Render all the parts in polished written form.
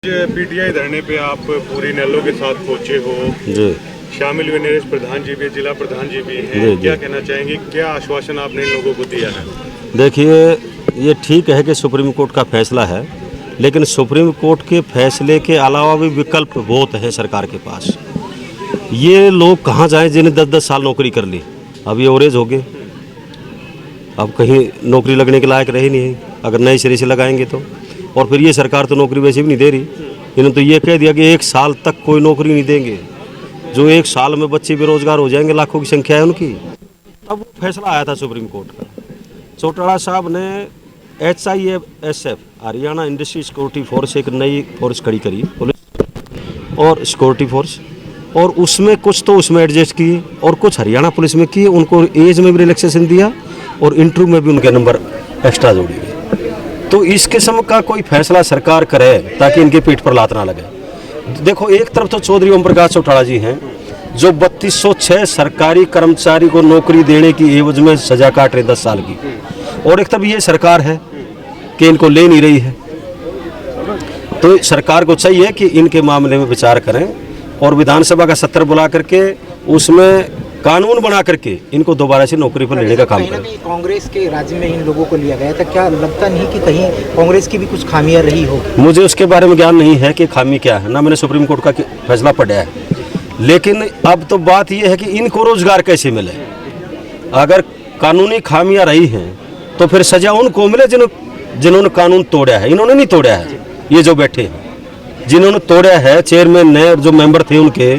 PTI धरने पे आप पूरी नलों के साथ पहुंचे हो जी। शामिल हुए नरेश प्रधान जी भी, जिला प्रधान जी भी हैं। क्या कहना चाहेंगे, क्या आश्वासन आपने इन लोगों को दिया है? देखिए, ये ठीक है कि सुप्रीम कोर्ट का फैसला है, लेकिन सुप्रीम कोर्ट के फैसले के अलावा भी विकल्प बहुत है सरकार के पास। ये लोग कहाँ जाएं जिन्हें 10-10 साल नौकरी कर ली, अब ये ओवरेज हो गए, अब कहीं नौकरी लगने के लायक रही नहीं है अगर नए सिरे से लगाएंगे तो। और फिर ये सरकार तो नौकरी वैसे भी नहीं दे रही, इन्होंने तो ये कह दिया कि 1 साल तक कोई नौकरी नहीं देंगे। जो 1 साल में बच्चे बेरोजगार हो जाएंगे, लाखों की संख्या है उनकी। अब वो फैसला आया था सुप्रीम कोर्ट का, चौटाला साहब ने HISF Haryana industry security force एक नई फोर्स खड़ी करी, पुलिस और सिक्योरिटी फोर्स, और उसमें कुछ तो उसमें एडजस्ट किए और कुछ हरियाणा पुलिस में किए। उनको एज में भी रिलैक्सेशन दिया और इंटरव्यू में भी उनके नंबर एक्स्ट्रा जोड़ दिए। तो इस किस्म का कोई फैसला सरकार करे ताकि इनके पीठ पर लात ना लगे। देखो, एक तरफ तो चौधरी ओम प्रकाश चौटाला जी हैं जो 3206 सरकारी कर्मचारी को नौकरी देने की एवज में सजा काट रहे 10 साल की, और एक तरफ ये सरकार है कि इनको ले नहीं रही है। तो सरकार को चाहिए कि इनके मामले में विचार करें और विधानसभा का सत्र बुला करके उसमें कानून बना करके इनको दोबारा से नौकरी पर लेने का काम करें। कांग्रेस के राज्य में इन लोगों को लिया गया था, क्या लगता नहीं कि कहीं कांग्रेस की भी कुछ खामियां रही होगी? मुझे उसके बारे में ज्ञान नहीं है कि खामी क्या है, ना मैंने सुप्रीम कोर्ट का फैसला पढ़ा है। लेकिन अब तो बात यह है कि इनको रोजगार कैसे मिले। अगर कानूनी खामियां रही हैं तो फिर सजा उनको मिले जिन्होंने कानून तोड़ा है। इन्होंने नहीं तोड़ा है, ये जो बैठे हैं जिन्होंने तोड़ा है, चेयरमैन ने और जो मेंबर थे उनके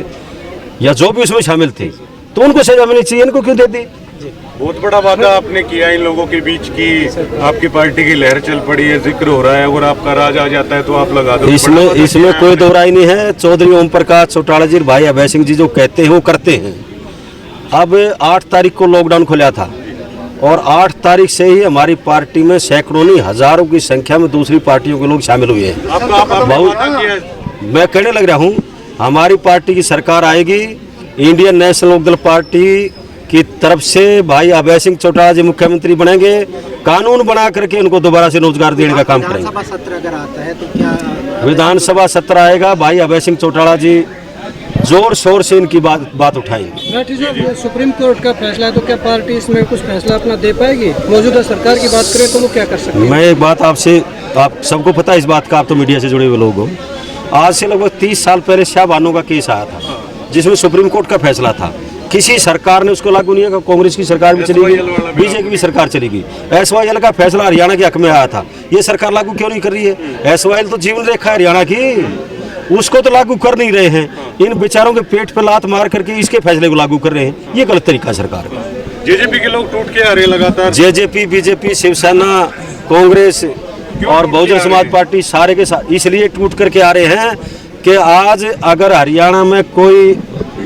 या जो भी उसमें शामिल थे, तो उनको सजा मिलनी चाहिए। इनको क्यों दे दी? बहुत बड़ा वादा आपने किया इन लोगों के बीच की, आपकी पार्टी की लहर चल पड़ी है, जिक्र हो रहा है, अगर आपका राज आ जाता है तो आप लगा दो। इसमें कोई दो राय नहीं है। चौधरी ओम प्रकाश चौटाला जी, भाई अभय सिंह जी जो कहते हैं वो करते हैं। अब 8 तारीख को लॉकडाउन खुला था और 8 तारीख से ही हमारी पार्टी में सैकड़ों नहीं हजारों की संख्या में दूसरी पार्टियों के लोग शामिल हुए हैं। मैं कहने लग रहा हूँ, हमारी पार्टी की सरकार आएगी, इंडियन नेशनल लोकदल पार्टी की तरफ से भाई अभय सिंह चौटाला जी मुख्यमंत्री बनेंगे, कानून बना करके उनको दोबारा से रोजगार देने का काम करेंगे। विधानसभा सत्र अगर आता है तो क्या विधानसभा सत्र आएगा, भाई अभय सिंह चौटाला जी जोर शोर से इनकी बात उठाएंगे। सुप्रीम कोर्ट का फैसला है तो क्या पार्टी इसमें कुछ फैसला अपना दे पाएगी? मौजूदा सरकार की बात करें तो वो क्या कर सकती है? मैं एक बात आपसे, आप सबको पता है इस बात का, आप तो मीडिया से जुड़े हुए लोग हो। आज से लगभग 30 साल पहले शाहबानो का केस आया था जिसमें सुप्रीम कोर्ट का फैसला था, किसी सरकार ने उसको लागू नहीं किया। कांग्रेस की सरकार भी चली गई, बीजेपी की सरकार चली गई। SYL का फैसला हरियाणा के हक में आया था, ये सरकार लागू क्यों नहीं कर रही है? SYL तो जीवन रेखा है हरियाणा की, उसको तो लागू कर नहीं रहे हैं। इन बेचारों के पेट पर लात मार करके इसके फैसले को लागू कर रहे हैं, ये गलत तरीका सरकार का। जेजेपी के लोग टूट के आ रहे लगातार, जेजेपी, बीजेपी, शिवसेना, कांग्रेस और बहुजन समाज पार्टी सारे के साथ इसलिए टूट करके आ रहे हैं कि आज अगर हरियाणा में कोई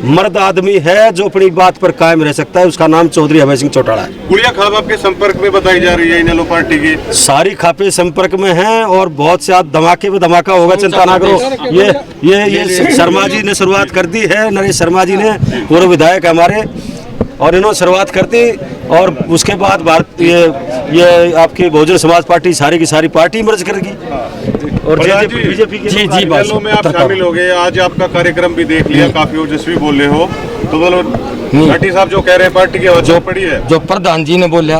मर्द आदमी है जो अपनी बात पर कायम रह सकता है, उसका नाम चौधरी अभय सिंह चौटाला है। गुड़िया खाब आपके संपर्क में बताई जा रही है इनेलो पार्टी की? सारी खापे संपर्क में हैं और बहुत से आज धमाके में धमाका होगा, चिंता ना करो। ये शर्मा जी ने शुरुआत कर दी है, नरेश शर्मा जी ने, पूर्व विधायक हमारे, और इन्होंने शुरुआत कर दी और उसके बाद भारत ये आपकी बहुजन समाज पार्टी सारी की सारी पार्टी मर्ज करेगी और बीजेपी की जी में आप शामिल हो गए। आज आपका कार्यक्रम भी देख लिया, काफी ओजस्वी बोल रहे हो, तो बोलो घाटी साहब जो कह रहे हैं पार्टी की जो पड़ी है, जो प्रधान जी ने बोला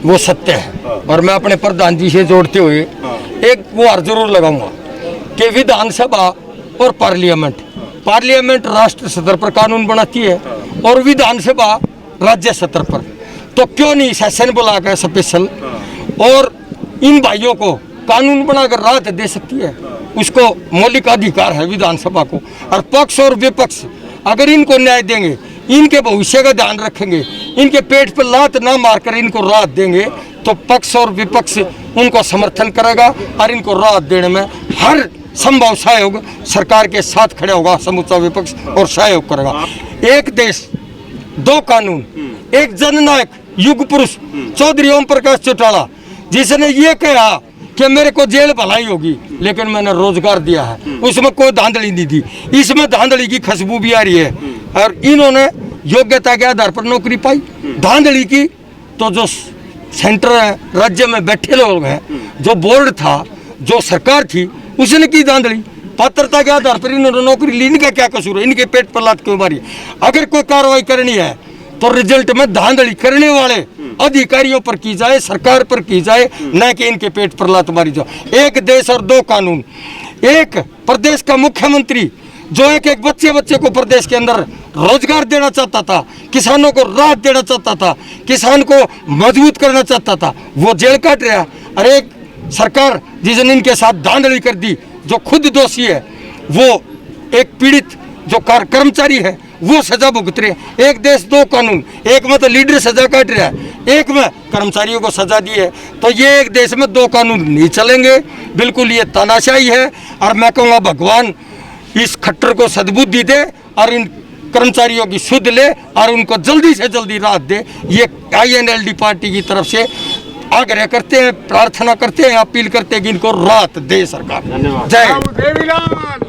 वो सत्य है। और मैं अपने प्रधान जी से जोड़ते हुए एक गुहार जरूर लगाऊंगा कि विधानसभा और पार्लियामेंट राष्ट्र स्तर पर कानून बनाती है और विधानसभा राज्य स्तर पर, तो क्यों नहीं सेशन बुलाकर स्पेशल और इन भाइयों को कानून बनाकर राहत दे सकती है? उसको मौलिक अधिकार है विधानसभा को। और पक्ष और विपक्ष अगर इनको न्याय देंगे, इनके भविष्य का ध्यान रखेंगे, इनके पेट पर लात ना मारकर इनको राहत देंगे, तो पक्ष और विपक्ष उनको समर्थन करेगा और इनको राहत देने में हर संभव सहयोग सरकार के साथ खड़े होगा समूचा विपक्ष और सहयोग करेगा। एक देश दो कानून, एक जननायक युग पुरुष चौधरी ओम प्रकाश चौटाला जिसने ये कहा कि मेरे को जेल भलाई होगी लेकिन मैंने रोजगार दिया है, उसमें कोई धांधली नहीं थी, इसमें धांधली की खुशबू भी आ रही है। और इन्होंने योग्यता के आधार पर नौकरी पाई, धांधली की तो जो सेंटर राज्य में बैठे लोग हैं, जो बोर्ड था, जो सरकार थी, उसने की धांधली। पात्रता के आधार पर इन्होंने नौकरी ली, इनका क्या कसूर है? इनके पेट पर लात क्यों मारी? अगर कोई कार्रवाई करनी है तो रिजल्ट में धांधली करने वाले अधिकारियों पर की जाए, सरकार पर की जाए, न कि इनके पेट पर लात मारी जाए। एक देश और दो कानून। एक प्रदेश का मुख्यमंत्री जो एक एक बच्चे को प्रदेश के अंदर रोजगार देना चाहता था, किसानों को राहत देना चाहता था, किसान को मजबूत करना चाहता था, वो जेल काट रहा। अरे एक सरकार जिसने इनके साथ धांधली कर दी, जो खुद दोषी है, वो एक पीड़ित जो कर्मचारी है वो सजा भुगत रहे। एक देश दो कानून, एक में तो लीडर सजा काट रहा है, एक में कर्मचारियों को सजा दी है। तो ये एक देश में दो कानून नहीं चलेंगे, बिल्कुल ये तानाशाही है। और मैं कहूँगा भगवान इस खट्टर को सद्बुद्धि दे और इन कर्मचारियों की सुध ले और उनको जल्दी से जल्दी राहत दे। ये INLD पार्टी की तरफ से आग्रह करते हैं, प्रार्थना करते हैं, अपील करते हैं कि इनको राहत दे सरकार। धन्यवाद। जय